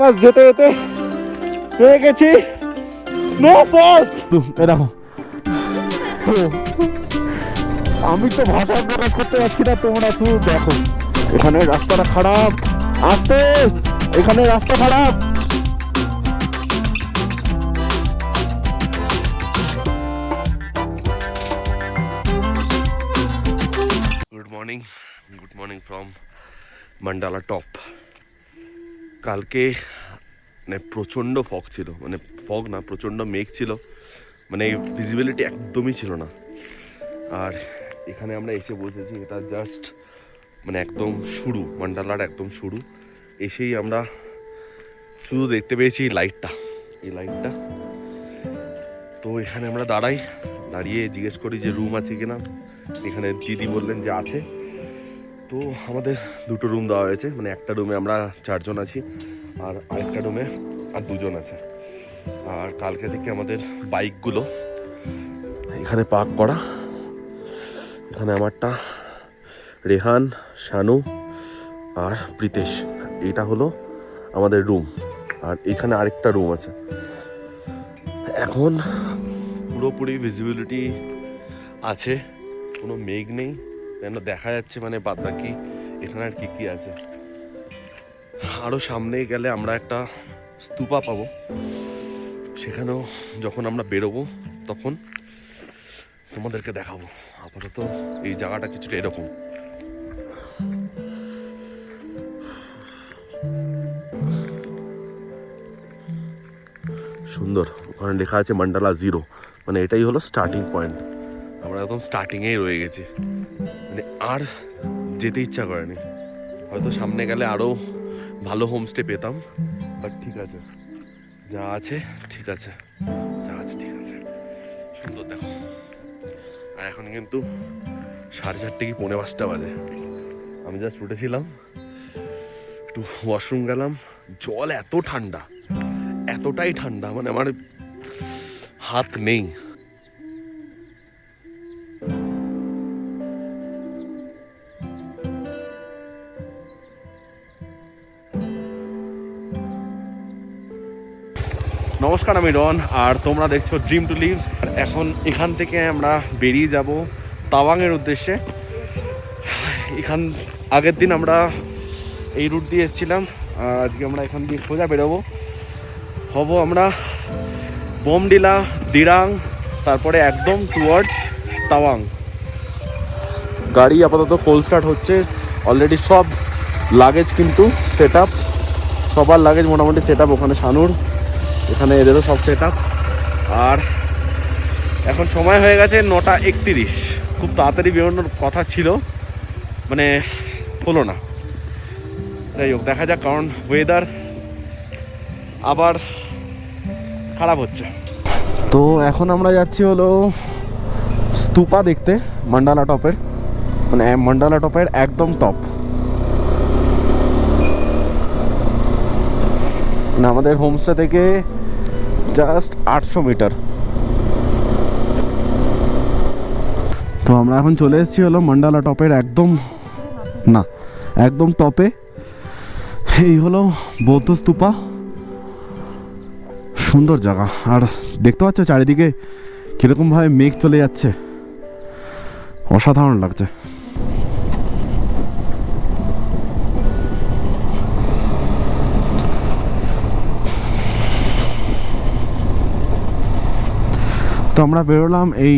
Pass যেতে যেতে পেয়ে গেছি স্নোফলস। দেখো, আমি তো ভাষা প্রকাশ করতে পারছি না, তোমরা শুধু দেখো। এখানে রাস্তাটা খারাপ, আসতে এখানে রাস্তা খারাপ। Good morning from mandala top. কালকে মানে প্রচণ্ড ফগ ছিল, মানে ফগ না, প্রচণ্ড মেঘ ছিল, মানে ভিজিবিলিটি একদমই ছিল না। আর এখানে আমরা এসে বসেছি, এটা জাস্ট মানে একদম শুরু, মান্ডালার একদম শুরু। এসেই আমরা শুধু দেখতে পেয়েছি এই লাইটটা। তো এখানে আমরা দাঁড়িয়ে জিজ্ঞেস করি যে রুম আছে কিনা। এখানে দিদি বললেন যে আছে। তো আমাদের দুটো রুম দেওয়া হয়েছে, মানে একটা রুমে আমরা 4 জন আছি, আর আরেকটা রুমে আর 2 জন আছে। আর কালকে থেকে আমাদের বাইকগুলো এখানে পার্ক করা। এখানে আমারটা, রেহান, শানু আর প্রীতেশ, এইটা হলো আমাদের রুম। আর এখানে আরেকটা রুম আছে। এখন পুরোপুরি ভিজিবিলিটি আছে, কোনো মেঘ নেই, যেন দেখা যাচ্ছে মানে বাদ বাকি এখানে আর কি আছে। আরও সামনে গেলে আমরা একটা স্তূপা পাবো, সেখানেও যখন আমরা বেরোবো তখন তোমাদেরকে দেখাবো। আপাতত এই জায়গাটা কিছুটা এরকম। সুন্দর, ওখানে লেখা আছে মান্ডালা 0, মানে এটাই হলো স্টার্টিং পয়েন্ট। আমরা একদম স্টার্টিংয়েই রয়ে গেছি, মানে আর যেতে ইচ্ছা করেনি। হয়তো সামনে গেলে আরও ভালো হোমস্টে পেতাম, বাট ঠিক আছে, যা আছে ঠিক আছে। সুন্দর দেখো। আর এখন কিন্তু 4:30 কি 4:45 বাজে। আমি জাস্ট উঠেছিলাম, একটু ওয়াশরুম গেলাম। জল এত ঠান্ডা, এতটাই ঠান্ডা, মানে আমার হাত নেই। নমস্কার, আমি রন, আর তোমরা দেখছো ড্রিম টু লিভ। আর এখন এখান থেকে আমরা বেরিয়ে যাব তাওয়াংয়ের উদ্দেশ্যে। আগের দিন আমরা এই রুট দিয়ে এসেছিলাম, আর আজকে আমরা এখান দিয়ে সোজা বেরোবো। আমরা বোমডিলা, দিরাং, তারপরে একদম টুয়ার্ডস তাওয়াং। গাড়ি আপাতত কোল্ড স্টার্ট হচ্ছে। অলরেডি সব লাগেজ কিন্তু সেট আপ, সবার লাগেজ মোটামুটি সেট আপ। ওখানে শানুর, এখানে এদেরও সব সেট আপ। আর এখন সময় হয়ে গেছে 9:31। খুব তাড়াতাড়ি বেরোনোর কথা ছিল, মানে হলো না। যাই হোক, দেখা যাক, কারণ ওয়েদার আবার খারাপ হচ্ছে। তো এখন আমরা যাচ্ছি হলো স্তূপা দেখতে, মান্ডালা টপের, মানে মান্ডালা টপের একদম টপ। আমাদের হোমস্টে থেকে জাস্ট 800 মিটার। তো আমরা এখন চলে এসেছি হলো মান্ডালা টপের একদম টপে। এই হলো বৌদ্ধ স্তূপা, সুন্দর জায়গা। আর দেখতে পাচ্ছ চারিদিকে কিরকমভাবে মেঘ চলে যাচ্ছে, অসাধারণ লাগছে। তো আমরা বেরোলাম এই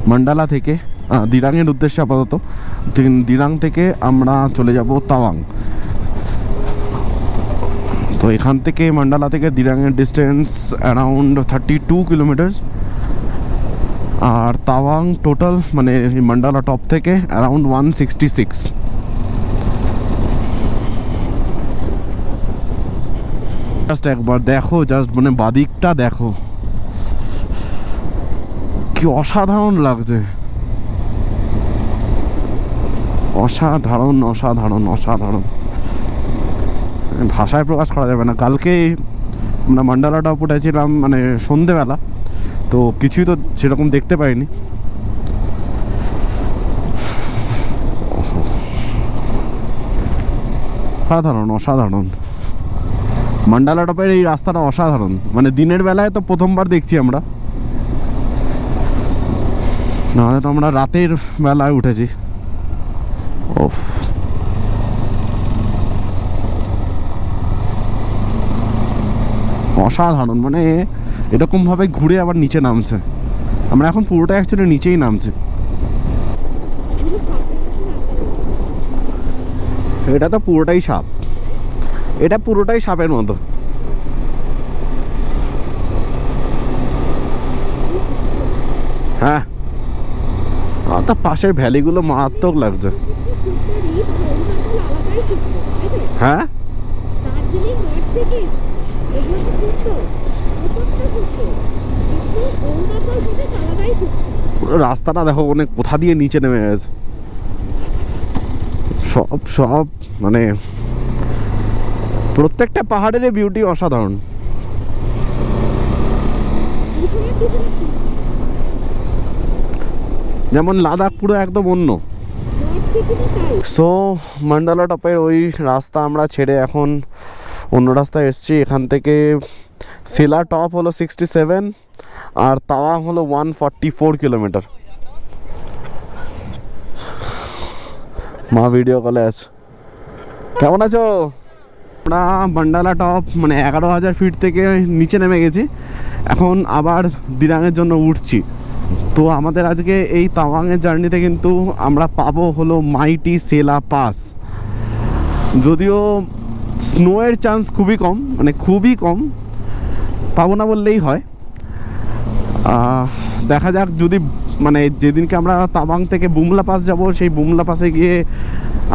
মান্ডালা থেকে দিরাংয়ের উদ্দেশ্যে। আপাতত দিরাং থেকে আমরা চলে যাব তাওয়াং। তো এখান থেকে মান্ডালা থেকে দিরাংয়ের ডিস্টেন্স অ্যারাউন্ড 32 কিলোমিটার। আর তাওয়াং টোটাল মানে মান্ডালা টপ থেকে অ্যারাউন্ড 166। জাস্ট একবার দেখো, জাস্ট মানে বাদিকটা দেখো, কি অসাধারণ লাগছে, অসাধারণ অসাধারণ অসাধারণ, ভাষায় প্রকাশ করা যাবে না। কালকে আমরা মান্ডালা টপ উঠেছিলাম মানে সন্ধেবেলা, তো কিছুই তো সেরকম দেখতে পাইনি। অসাধারণ অসাধারণ। মান্ডালা টপের এই রাস্তাটা অসাধারণ, মানে দিনের বেলায় তো প্রথমবার দেখছি আমরা, নাহলে তো আমরা রাতের বেলায় উঠেছি। ওফ, অসাধারণ, মানে এরকমভাবে ঘুরে আবার নিচে নামছে। আমরা এখন পুরোটা অ্যাকচুয়ালি নিচেই নামছে। এটা তো পুরোটাই সাপ, এটা পুরোটাই সাপের মতো। হ্যাঁ, আর তার পাশের ভ্যালিগুলো মারাত্মক লাগছে। হ্যাঁ, পুরো রাস্তাটা দেখো অনেক কোথা দিয়ে নিচে নেমে গেছে। সব সব মানে প্রত্যেকটা পাহাড়ের বিউটি অসাধারণ। যেমন লাদাখ পুরো একদম অন্য। সো মান্ডালা টপের ওই রাস্তা আমরা ছেড়ে এখন অন্য রাস্তায় এসেছি। এখান থেকে সেলা টপ হলো 67 আর তাওয়াং হলো 144 কিলোমিটার। মা ভিডিও কলে আছে। কেমন আছো? আমরা মান্ডালা টপ মানে 11,000 ফিট থেকে নিচে নেমে গেছি, এখন আবার দিরাংয়ের জন্য উঠছি। তো আমাদের আজকে এই তাওয়াংয়ের জার্নিতে কিন্তু আমরা পাবো হলো মাইটি সেলা পাস। যদিও স্নোয়ের চান্স খুবই কম, মানে খুবই কম, পাবো না বললেই হয়। দেখা যাক, যদি মানে যেদিনকে আমরা তাওয়াং থেকে বুমলা পাস যাব, সেই বুমলা পাসে গিয়ে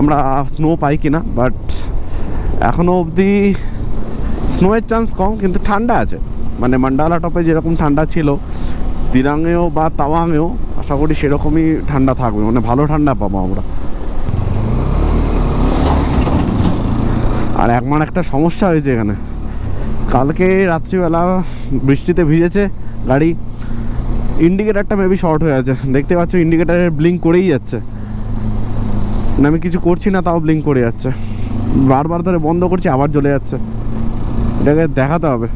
আমরা স্নো পাই কিনা। বাট এখনও অবধি স্নোয়ের চান্স কম, কিন্তু ঠান্ডা আছে। মানে মান্ডালা টপে যেরকম ঠান্ডা ছিল দিরাংয়েও বা তাওয়াংয়েও আশা করি সেরকমই ঠান্ডা থাকবে, মানে ভালো ঠান্ডা পাবো আমরা। আর একটা সমস্যা হয়েছে এখানে, কালকে রাত্রিবেলা বৃষ্টিতে ভিজেছে গাড়ি, ইন্ডিকেটারটা মেবি শর্ট হয়ে আছে। দেখতে পাচ্ছ ইন্ডিকেটারের ব্লিঙ্ক করেই যাচ্ছে, মানে আমি কিছু করছি না তাও ব্লিঙ্ক করে যাচ্ছে। বারবার ধরে বন্ধ করছি আবার জ্বলে যাচ্ছে, এটাকে দেখাতে হবে।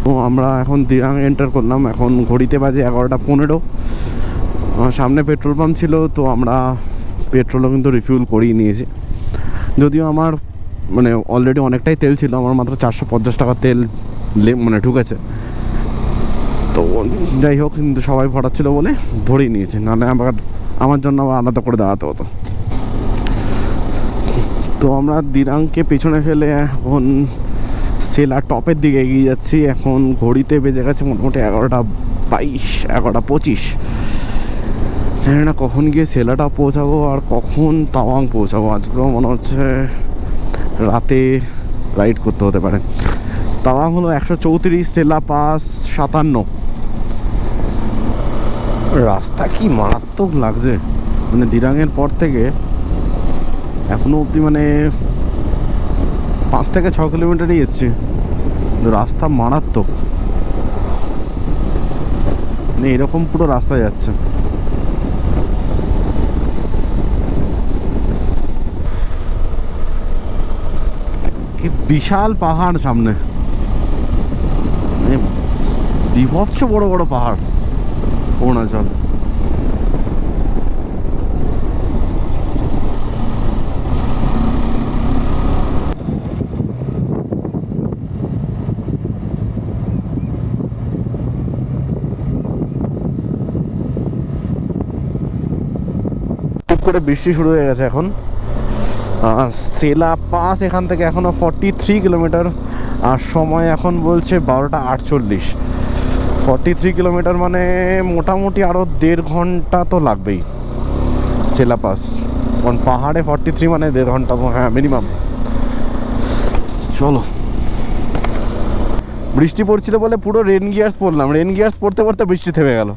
তো আমরা এখন দিরাং এন্টার করলাম, এখন ঘড়িতে বাজে 11:15। সামনে পেট্রোল পাম্প ছিল, তো আমরা পেট্রোলও কিন্তু রিফিউল করিয়ে নিয়েছি। যদিও আমার মানে অলরেডি অনেকটাই তেল ছিল, আমার মাত্র 450 টাকা তেল মানে ঢুকেছে। তো যাই হোক, কিন্তু সবাই ভরাচ্ছিল বলে ভরিয়ে নিয়েছে, নাহলে আবার আমার জন্য আবার আলাদা করে দাঁড়াতে হতো। তো আমরা দিরাংকে পেছনে ফেলে এখন সেলা টপের দিকে এগিয়ে যাচ্ছি। এখন ঘড়িতে বেজে গেছে মোটামুটি 11:22, 11:25। জানি না কখন গিয়ে সেলাটা পৌঁছাবো আর কখন তাওয়াং পৌঁছাবো। আজকেও মনে হচ্ছে রাতে রাইড করতে হতে পারে। তাওয়াং হলো 134, সেলা পাস 57। রাস্তা কি মারাত্মক লাগছে, মানে দিরাংয়ের পর থেকে এখনো অবধি মানে 5 থেকে 6 কিলোমিটারই এসছি, রাস্তা মারাত্মক, মানে এরকম পুরো রাস্তা যাচ্ছে। কি বিশাল পাহাড় সামনে, মানে বিভৎস বড় বড় পাহাড় অরুণাচল। করে বৃষ্টি শুরু হয়ে গেছে এখন। সেলা পাস এখান থেকে এখনো 43 কিলোমিটার, আর সময় এখন বলছে 12:48। 43 কিলোমিটার মানে মোটামুটি আরও 1.5 ঘন্টা তো লাগবেই সেলা পাস, কারণ পাহাড়ে 43 মানে 1.5 ঘন্টা তো হ্যাঁ মিনিমাম। চলো, বৃষ্টি পড়ছিল বলে পুরো রেন গিয়ার্স পরলাম, রেন গিয়ার্স পড়তে পড়তে বৃষ্টি থেমে গেল।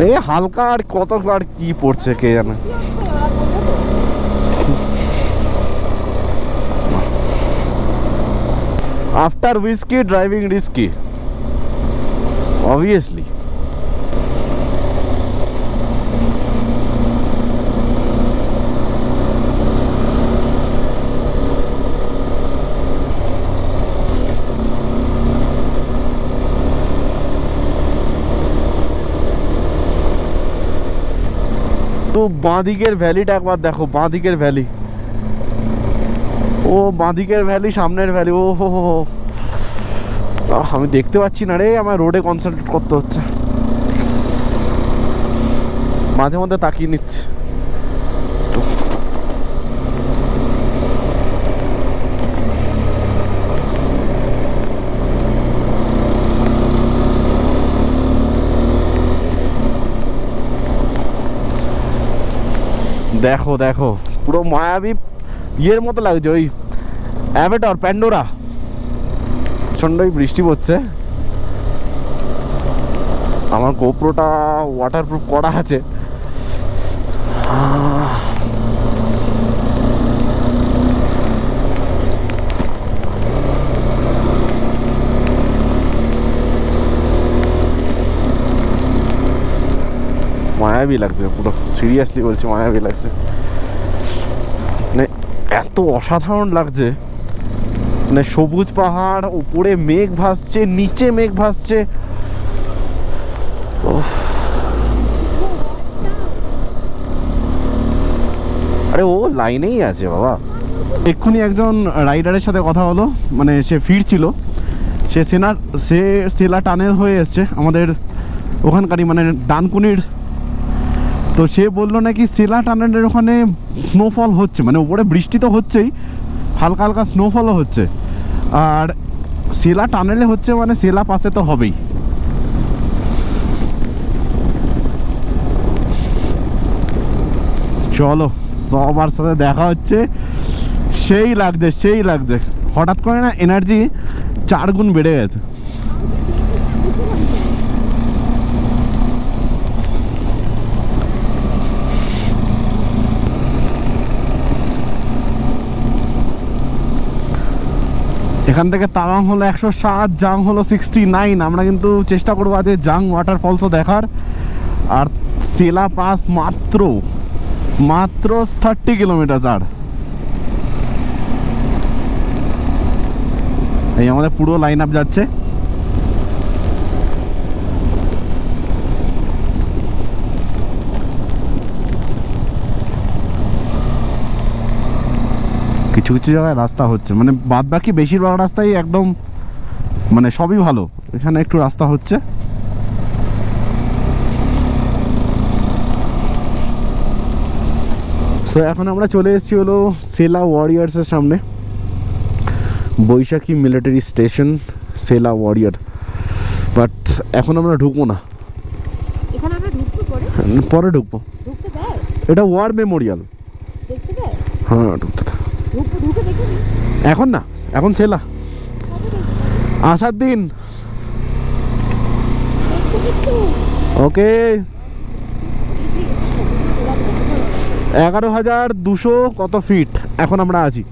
এই হালকা, আর কত আর কি পড়ছে কে জানে। After whisky driving risky, obviously. বাঁ দিকের ভ্যালিটা একবার দেখো, বাঁ দিকের ভ্যালি, ও বাঁ দিকের ভ্যালি, সামনের ভ্যালি, ও হো হো হো। আমি দেখতে পাচ্ছি না রে, আমার রোডে কনসেন্ট্রেট করতে হচ্ছে, মাঝে মধ্যে তাকিয়ে নিচ্ছে। দেখো দেখো পুরো মায়াবী ইয়ের মতো লাগছে, ওই অ্যাভেটর, প্যান্ডোরা। প্রচণ্ডই বৃষ্টি পড়ছে, আমার গোপ্রোটা ওয়াটারপ্রুফ করা আছে। মায়াবী লাগছে পুরো, সিরিয়াসলি বলছি মায়াবী লাগছে, মানে এত অসাধারণ লাগছে। মানে সবুজ পাহাড়, উপরে মেঘ ভাসছে, নিচে মেঘ ভাসছে। আরে ও লাইনেই আছে বাবা। এক্ষুনি একজন রাইডারের সাথে কথা হলো, মানে সে ফিরছিল, সে সেলা টানেল হয়ে এসছে আমাদের ওখানকারই, মানে ডানকুনির। তো সে বললো নাকি সেলা টানেলের ওখানে স্নোফল হচ্ছে, মানে উপরে বৃষ্টি তো হচ্ছেই, হালকা হালকা স্নোফলও হচ্ছে। আর সেলা টানেলে হচ্ছে মানে সেলা পাশে তো হবেই। চলো সবার সাথে দেখা হচ্ছে, সেই লাগছে সেই লাগছে, হঠাৎ করে না এনার্জি 4 গুণ বেড়ে গেছে। এখান থেকে তাওয়াং হলো 107, জাং হলো 69। আমরা কিন্তু চেষ্টা করবো আজ জাং ওয়াটারফলসও দেখার। আর সেলা পাস মাত্র 30 কিলোমিটার। আর এই আমাদের পুরো লাইন আপ যাচ্ছে। কিছু কিছু জায়গায় রাস্তা হচ্ছে, মানে বাদ বাকি বেশিরভাগ রাস্তাই একদম, মানে সবই ভালো, এখানে একটু রাস্তা হচ্ছে। সো এখন আমরা চলে এসেছি হলো সেলা ওয়ারিয়ার্সের সামনে, Baisakhi military station, Sela warrior. But এখন আমরা ঢুকবো না, পরে ঢুকবো। এটা ওয়ার মেমোরিয়াল, হ্যাঁ ঢুকতে দাও। এখন না, এখন সেলা আসার দিন। ওকে, 11,200 কত ফিট এখন আমরা আছি।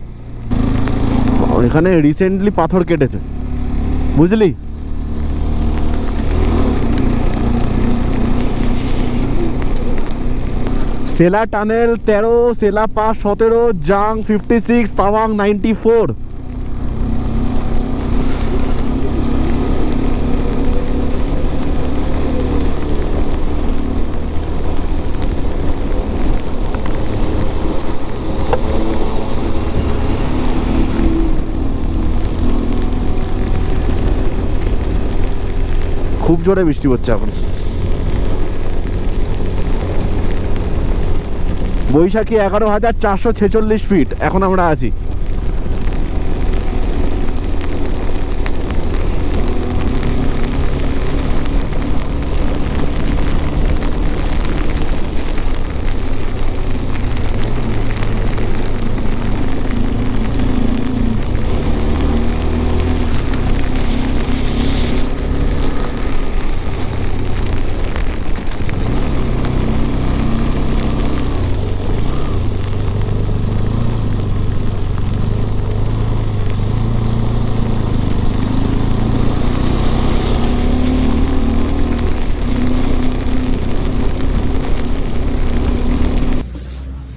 এখানে রিসেন্টলি পাথর কেটেছে, বুঝলি। সেলা টানেল 13, সেলা পাস 17, জাং 56, তাওয়াং 94। খুব জোরে বৃষ্টি হচ্ছে এখন। বৈশাখী 11,446 ফিট এখন আমরা আছি।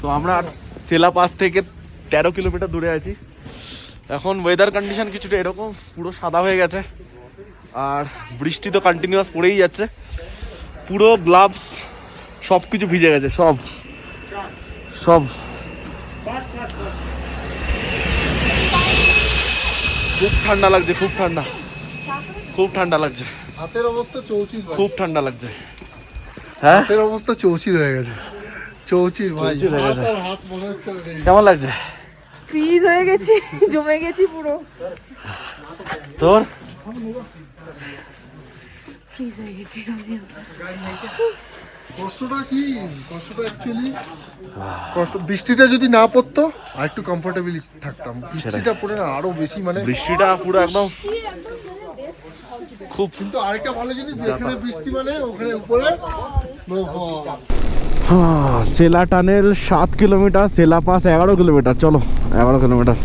তো আমরা সেলা পাস থেকে 13 কিলোমিটার দূরে আছি। এখন ওয়েদার কন্ডিশন কিছুটা এরকম, পুরো সাদা হয়ে গেছে, আর বৃষ্টি তো কন্টিনিউয়াস পড়েই যাচ্ছে। পুরো গ্লাভস সব কিছু ভিজে গেছে, সব সব খুব ঠান্ডা লাগছে, খুব ঠান্ডা, খুব ঠান্ডা লাগছে, হাতের অবস্থা চৌচির ভাই। খুব ঠান্ডা লাগছে। হ্যাঁ, হাতের অবস্থা চৌচির হয়ে গেছে, চৌচির ভাই। চৌচির হয়ে গেছে। হাত আর হাত মনে হচ্ছে না নেই। কেমন লাগছে ফ্রিজ হয়ে গেছি, জমে গেছি পুরো। তোর? ফ্রিজ হয়ে গেছি আমি। কষ্টটা কি, কষ্টটা অ্যাকচুয়ালি বৃষ্টিটা যদি না পড়তো আর একটু কমফোর্টেবলি থাকতাম। বৃষ্টিটা পড়ে না আরো বেশি মানে। বৃষ্টিটা পুরো একদম খুব। কিন্তু আরেকটা ভালো জিনিস, এখানে বৃষ্টি মানে ওখানে উপরে স্নোফল। সেলা টানেল 7 কিলোমিটার, সেলা পাস 11 কিলোমিটার। চলো 11 কিলোমিটার।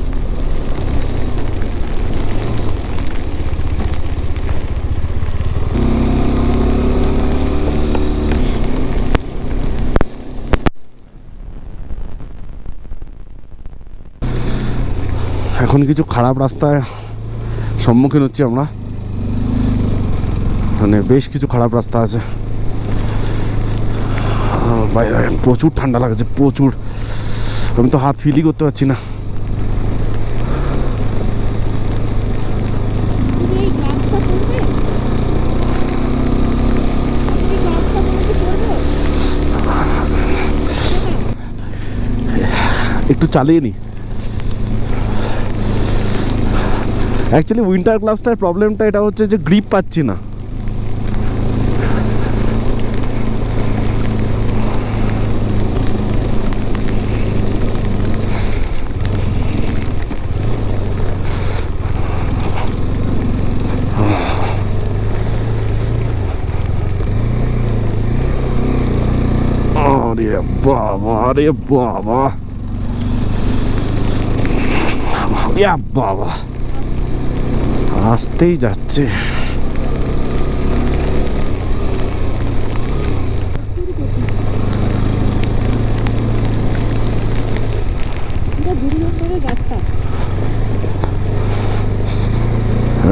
এখন কিছু খারাপ রাস্তায় সম্মুখীন হচ্ছি আমরা, মানে বেশ কিছু খারাপ রাস্তা আছে। ভাই প্রচুর ঠান্ডা লাগছে, প্রচুর। আমি তো হাত ফিলই করতে পারছি না। একটু চালিয়ে নি। অ্যাকচুয়ালি উইন্টার গ্লাভসটার প্রবলেমটা এটা হচ্ছে যে গ্রিপ পাচ্ছি না। আরে বাবা, আরে বাবা, ইয়া বাবা, আসতেই যাচ্ছে।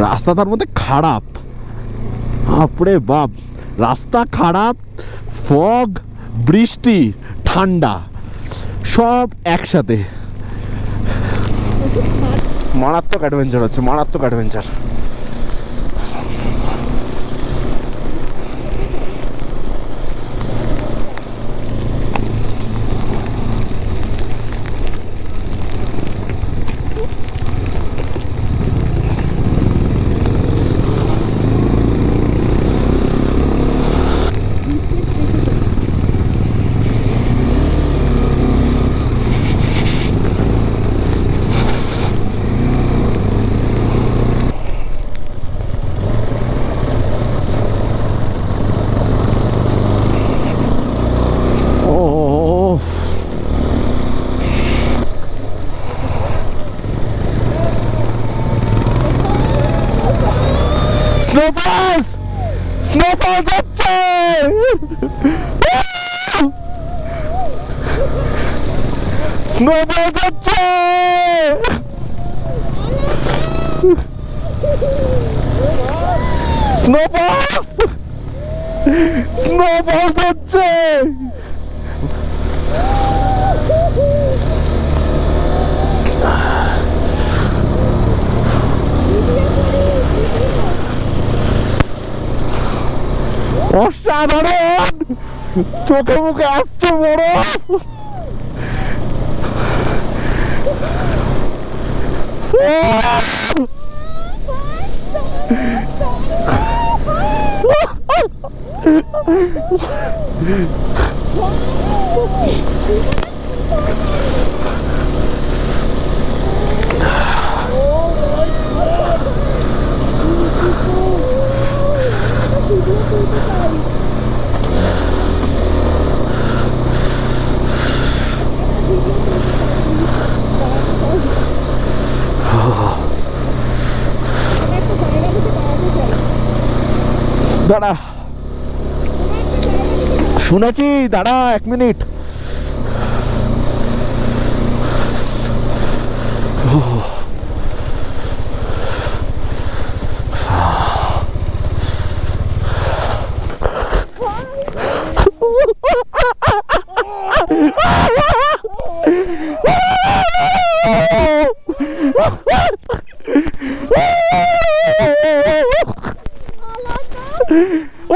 রাস্তা তার মধ্যে খারাপ, আপরে বাপ, রাস্তা খারাপ, ফগ, বৃষ্টি, ঠান্ডা, সব একসাথে। মারাত্মক অ্যাডভেঞ্চার হচ্ছে, মারাত্মক অ্যাডভেঞ্চার। স্নোফলস, স্নোফলস হচ্ছে। স্নোফলস হচ্ছে। স্নোফলস, স্নোফলস হচ্ছে। অসাধারণ, চোখে মুখে আসছে বরফ। দাঁড়া, শুনেছি, দাঁড়া 1 মিনিট।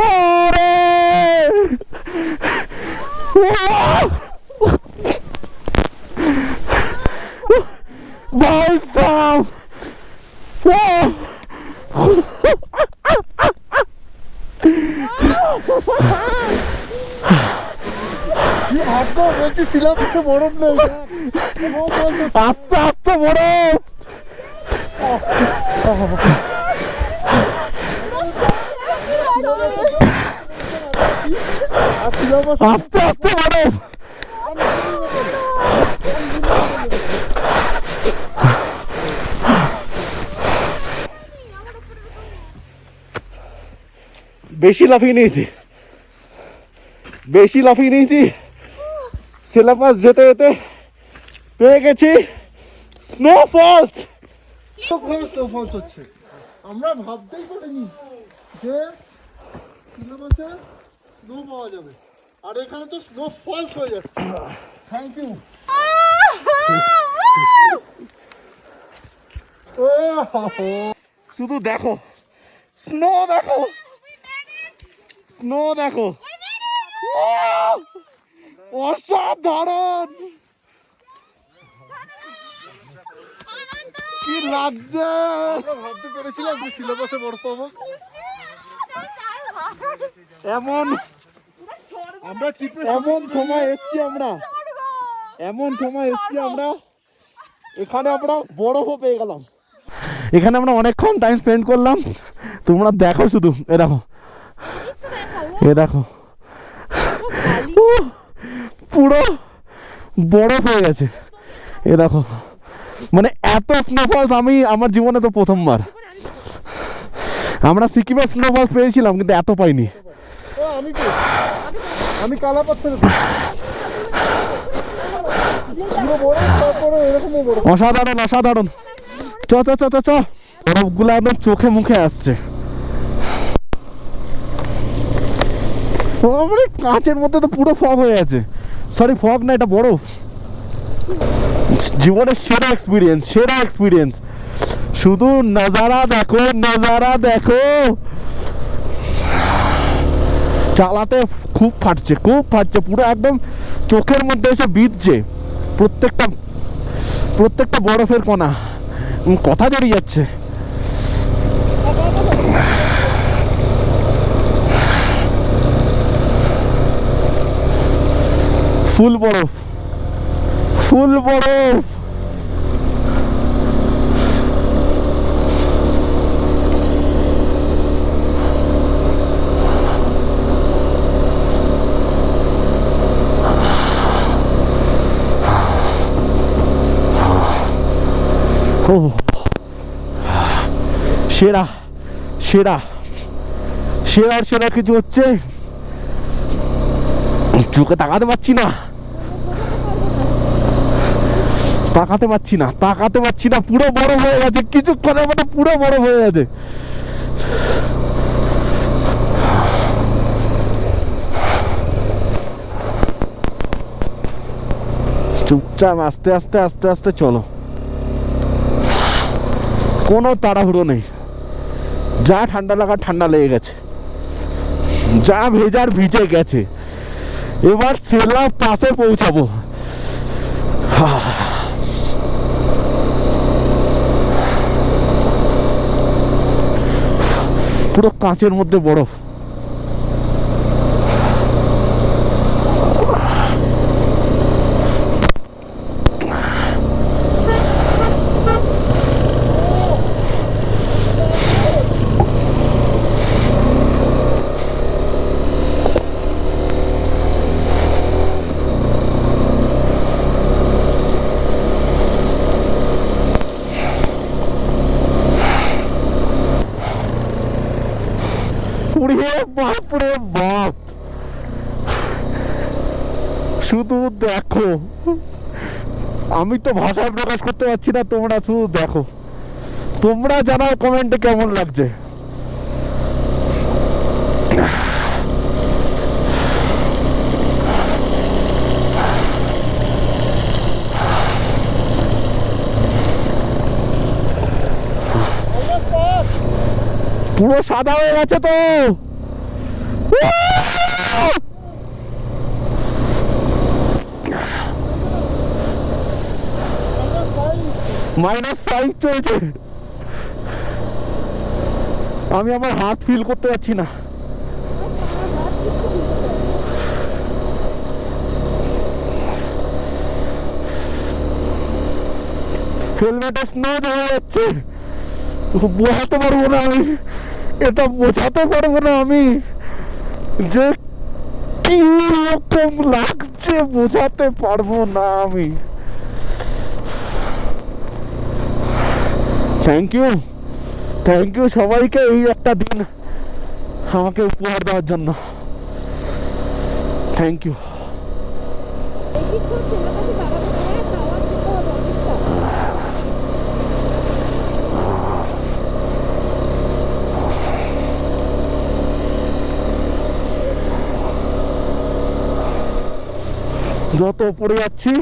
ওরে ভাই সাহেব বলছি সিলেবাসে বরফ নেই, আস্তে আস্তে বরফ। আস্তে আস্তে বরফ। বেশি লাফিয়ে নিয়েছি, বেশি লাফিয়ে নিয়েছি। সিলেবাস যেতে যেতে পেয়ে গেছি স্নোফলস। স্নোফলস হচ্ছে, আমরা ভাবতেই পারিনি যে সিলেবাসে স্নো পাওয়া যাবে, আর এখানে তো স্নো ফলস হয়ে যাচ্ছে। Thank you. শুধু দেখো স্নো, দেখো স্নো, দেখো অসাধারণ, কি লাগছে। আমরা ভাবতে পেরেছিলাম যে সিলেবাসে বরফ পাবো। এমন আমরা ট্রিপে এমন সময় এসছি আমরা, এমন সময় এসছি আমরা, এখানে আমরা বরফও পেয়ে গেলাম। এখানে আমরা অনেকক্ষণ টাইম স্পেন্ড করলাম। তোমরা দেখো শুধু, এ দেখো, এ দেখো, পুরো বরফ হয়ে গেছে। এ দেখো, মানে এত স্নোফলস আমি আমার জীবনে তো প্রথমবার। আমরা সিকিমের স্নোফলস পেয়েছিলাম কিন্তু এত পাইনি। আমি কালা পাথর পুরো বরফ, তারপরে এরকমও বরফ। অসাধারণ অসাধারণ। চ চ চ চ চ, বরফগুলো একদম চোখে মুখে আসছে। কাঁচের মধ্যে তো পুরো ফগ হয়ে আছে। সরি, ফগ না, এটা বরফ। জীবনের সেরা এক্সপিরিয়েন্স, সেরা এক্সপিরিয়েন্স। শুধু নজারা দেখো, নজারা দেখো। চালাতে খুব ফাটছে, খুব ফাটছে, পুরো একদম চোখের মধ্যে এসে বিঁধছে প্রত্যেকটা প্রত্যেকটা বরফের কণা। কথা জড়িয়ে যাচ্ছে। ফুল বরফ, ফুল বরফ। ও সেরা সেরা সেরা সেরা কিছু হচ্ছে। চোখে তাকাতে পারছি না, তাকাতে পারছি না, তাকাতে পারছি না। পুরো বরফ হয়ে গেছে, কিছুক্ষণের মধ্যে পুরো বরফ হয়ে গেছে। চুপচাপ আস্তে আস্তে আস্তে আস্তে চলো, কোনো তাড়াহুড়ো নেই। যা ঠান্ডা লাগা ঠান্ডা লেগে গেছে, যা ভেজার ভিজে গেছে। এবার সেলা পাশে পৌঁছাবো। পুরো কাঁচের মধ্যে বরফ। বাপরে বাপ, শুধু দেখো। আমি তো ভাষায় প্রকাশ করতে পারছি না, তোমরা শুধু দেখো। তোমরা জানাও কমেন্টে কেমন লাগছে। পুরো সাদা হয়ে গেছে তো। -5 চলছে। আমি আমার হাত ফিল করতে পারছি না। হেলমেটে স্নো জমে যাচ্ছে, বোঝাতে পারবো না আমি, এটা বোঝাতে পারবো না আমি যে কি রকম লাগছে, বোঝাতে পারবো না আমি। থ্যাংক ইউ সবাইকে এই একটা দিন আমাকে উপহার দেওয়ার জন্য। Thank you. যত উপরে যাচ্ছি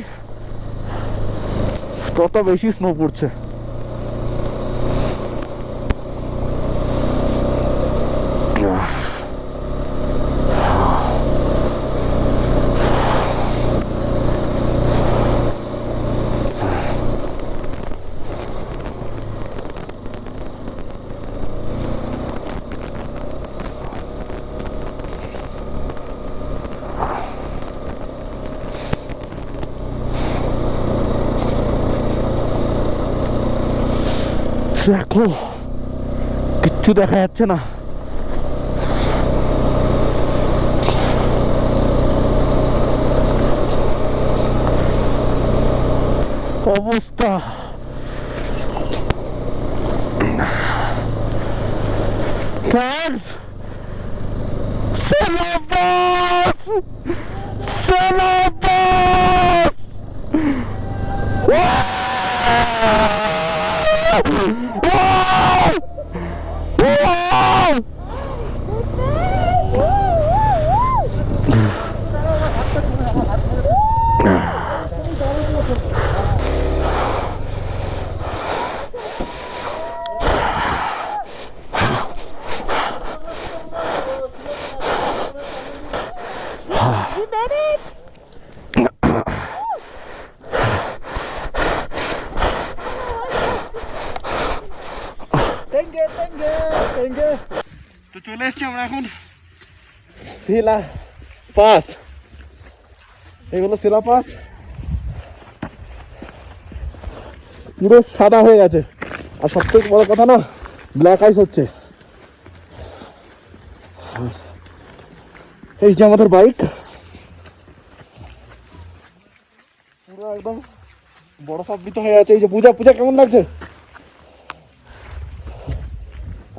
তত বেশি স্নো পড়ছে। দেখো কিচ্ছু দেখা যাচ্ছে না। অবস্থা থ্যাঙ্কস সেলাবাস সেলাবাস। তো চলে এসছি আমরা এখন শিলা পাস। এই হলো শিলা পাস, পুরো সাদা হয়ে গেছে। আর সবথেকে বড় কথা না, ব্ল্যাক আইস হচ্ছে। এই যে আমাদের বাইক পুরো একদম বরফ আবৃত হয়ে আছে। এই যে পূজা পূজা কেমন লাগছে?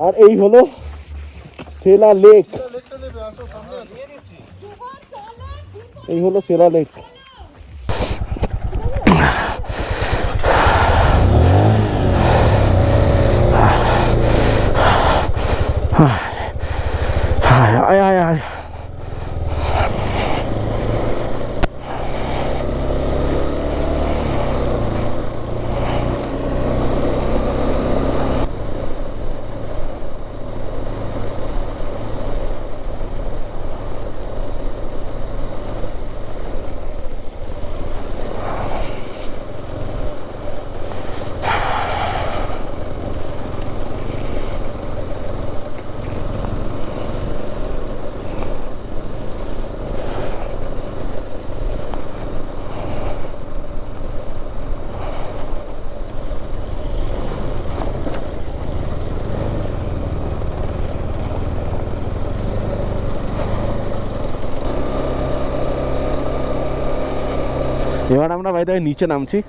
আর এই হলো সেলা লেক, এই হলো সেলা লেক। আয় আয় আয়। এবার আমরা বাইরে নিচে নামছি।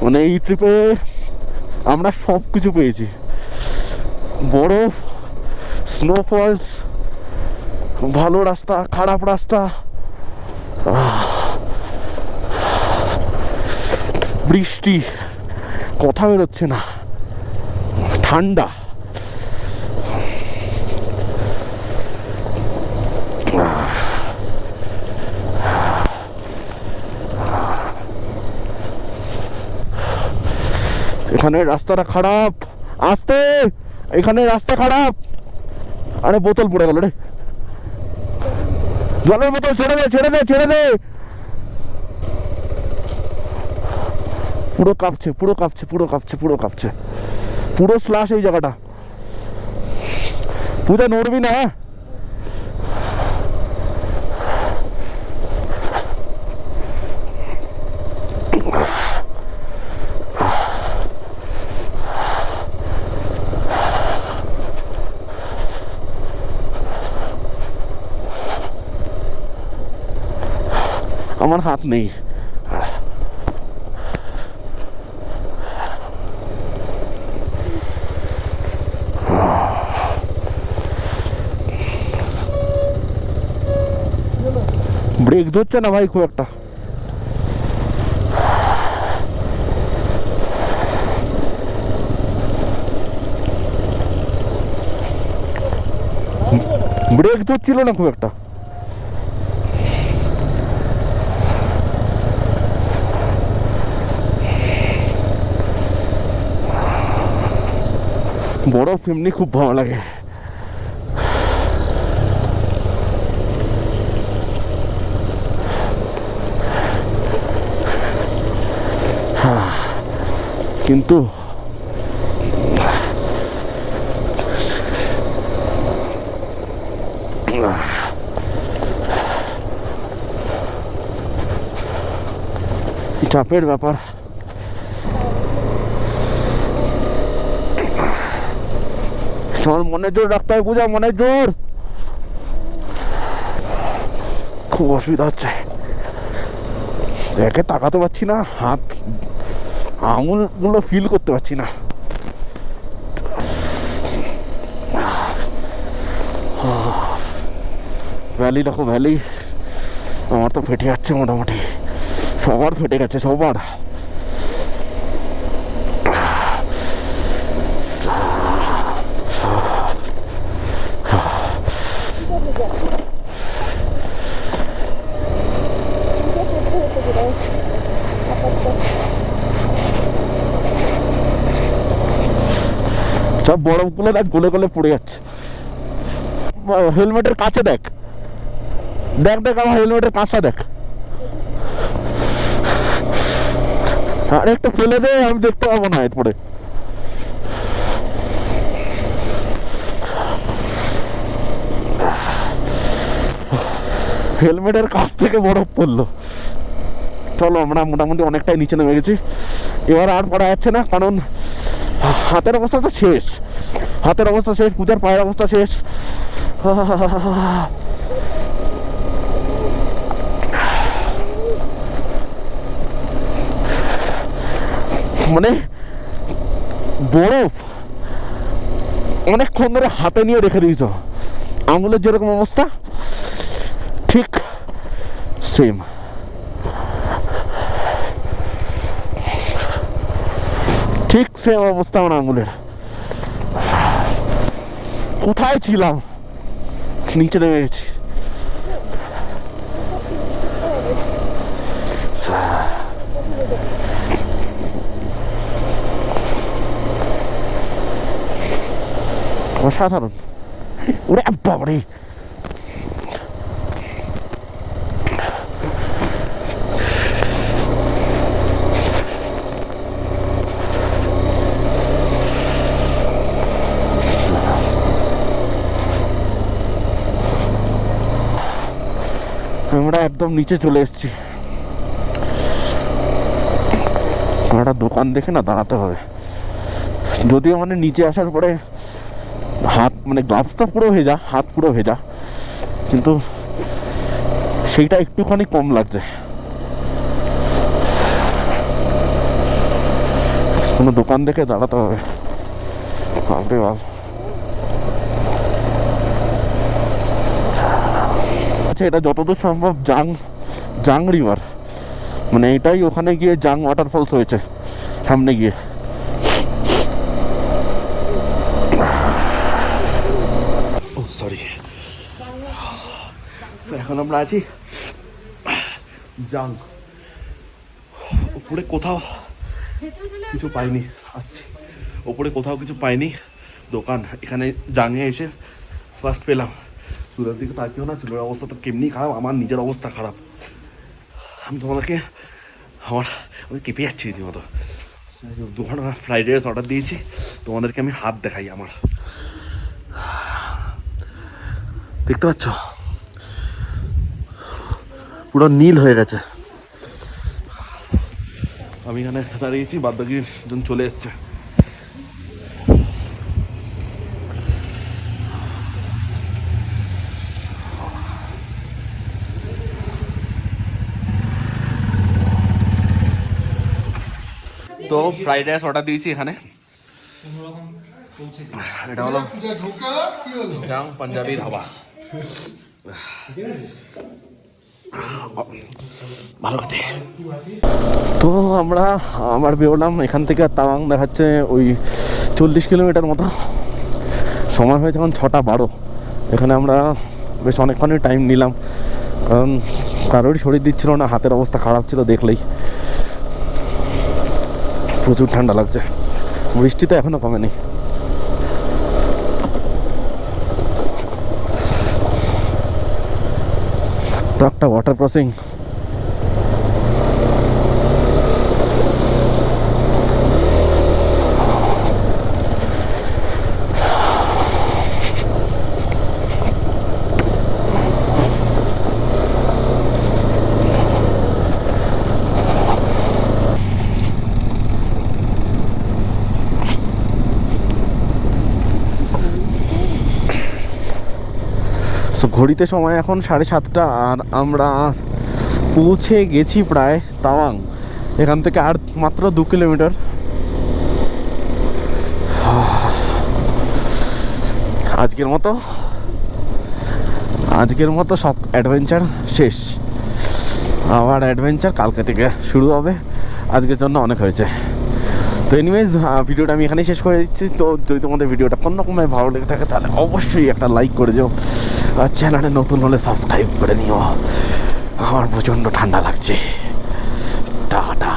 মানে এই ট্রিপে আমরা সব কিছু পেয়েছি, বরফ, স্নোফলস, ভালো রাস্তা, খারাপ রাস্তা, বৃষ্টি, কথা বেরোচ্ছে না, ঠান্ডা, এখানে রাস্তাটা খারাপ, আসতে এখানে রাস্তা খারাপ। আরে বোতল পড়ে গেল রে, জলের বোতল ছেড়ে দে ছেড়ে দে ছেড়ে দে। পুরো কাঁপছে পুরো কাঁপছে পুরো কাঁপছে পুরো কাঁপছে, পুরো স্লাশ এই জায়গাটা। পূজা নড়বি না, হ্যাঁ? আমার হাত নেই। ব্রেক ধরছে না ভাই খুব একটা। ব্রেক ধরছিল না খুব একটা। বরফ এমনি খুব ভালো লাগে। কিন্তু চাপের ব্যাপার। তোমার মনে জোর রাখতে হবে পূজা, মনে জোর। খুব অসুবিধা হচ্ছে, দেখে তাকাতে পারছি না, হাত আঙুলগুলো ফিল করতে পারছি না। ভ্যালি দেখো ভ্যালি, আমার তো ফেটে যাচ্ছে মোটামুটি, সবার ফেটে গেছে সবার। সব বরফগুলো দেখ গলে গলে পড়ে যাচ্ছে। হেলমেটের কাছে দেখ, দেখ দেখ আমার হেলমেটের কাছটা দেখ। আর একটু ফেলে দে, আমি দেখতে পাবো না এরপরে। হেলমেটের কাছ থেকে বরফ পড়লো। চলো আমরা মোটামুটি অনেকটাই নিচে নেমে গেছি, এবার আর পড়া যাচ্ছে না, কারণ হাতের অবস্থা তো শেষ, হাতের অবস্থা শেষ, পূজার পায়ের অবস্থা শেষ। মানে বরফ অনেকক্ষণ ধরে হাতে নিয়ে রেখে দিয়েছ, আঙুলের যেরকম অবস্থা ঠিক সেম। ঠিক সেম অবস্থা আমার আঙুলের। কোথায় ছিলাম, নিচে নেমে গেছি। অসাধারণ, ওরে বাবারে। আমরা একদম নিচে চলে এসেছি, একটা দোকান দেখে না দাঁড়াতে হবে। যদিও মানে নিচে আসার পরে হাত মানে গ্লাভসটা পুরো ভেজা, হাত পুরো ভেজা, কিন্তু সেইটা একটুখানি কম লাগছে। কোনো দোকান দেখে দাঁড়াতে হবে। বাপরে বাপ। আচ্ছা, এটা যতদূর সম্ভব জাং রিভার, মানে এটাই ওখানে গিয়ে জাং ওয়াটারফলস হয়েছে সামনে গিয়ে। ও সরি। সো এখন আমরা আছি জাং। উপরে কোথাও কিছু পাইনি, আসছি ওপরে কোথাও কিছু পাইনি দোকান। এখানে জাঙে এসে ফার্স্ট পেলাম। চুলের দিকে তাকিও না, চুলের অবস্থা তো কেমনি খারাপ, আমার নিজের অবস্থা খারাপ। আমি তোমাদেরকে আমি কেঁপে যাচ্ছি রীতিমতো। দুখানা ফ্রাইড রাইস অর্ডার দিয়েছি, তোমাদেরকে আমি হাত দেখাই আমার। দেখতে পাচ্ছ পুরো নীল হয়ে গেছে। আমি এখানে দাঁড়িয়েছি, বাদ বাকি জন চলে এসছে। তো ফ্রাইড রাইস অর্ডার দিয়েছি এখানে। এটা হলো ঢোকা কি হলো? জাং পাঞ্জাবি ধাবা। ভালো খেতে। তো আমরা আবার বেরোলাম এখান থেকে। তাওয়াং দেখাচ্ছে ওই 40 কিলোমিটার মতো। সময় হয়েছে এখন 6:12। এখানে আমরা বেশ অনেকক্ষণই টাইম নিলাম, কারণ কারোরই শরীর দিচ্ছিল না, হাতের অবস্থা খারাপ ছিল দেখলেই। প্রচুর ঠান্ডা লাগছে, বৃষ্টি তো এখনও কমেনি। একটা ওয়াটার ক্রসিং। সো ঘড়িতে সময় এখন 7:30, আর আমরা পৌঁছে গেছি প্রায় তাওয়াং। এখান থেকে আর মাত্র 2 কিলোমিটার। আজকের মতো সব অ্যাডভেঞ্চার শেষ। আবার অ্যাডভেঞ্চার কালকে থেকে শুরু হবে। আজকের জন্য অনেক হয়েছে। তো এনিওয়েজ, ভিডিওটা আমি এখানেই শেষ করে দিচ্ছি। তো যদি তোমাদের ভিডিওটা কোনো রকমের ভালো লেগে থাকে তাহলে অবশ্যই একটা লাইক করে দিও, আর চ্যানেলে নতুন হলে সাবস্ক্রাইব করে নিও। আমার প্রচণ্ড ঠান্ডা লাগছে। টাটা।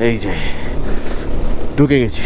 এই যে ঢুকে গেছি।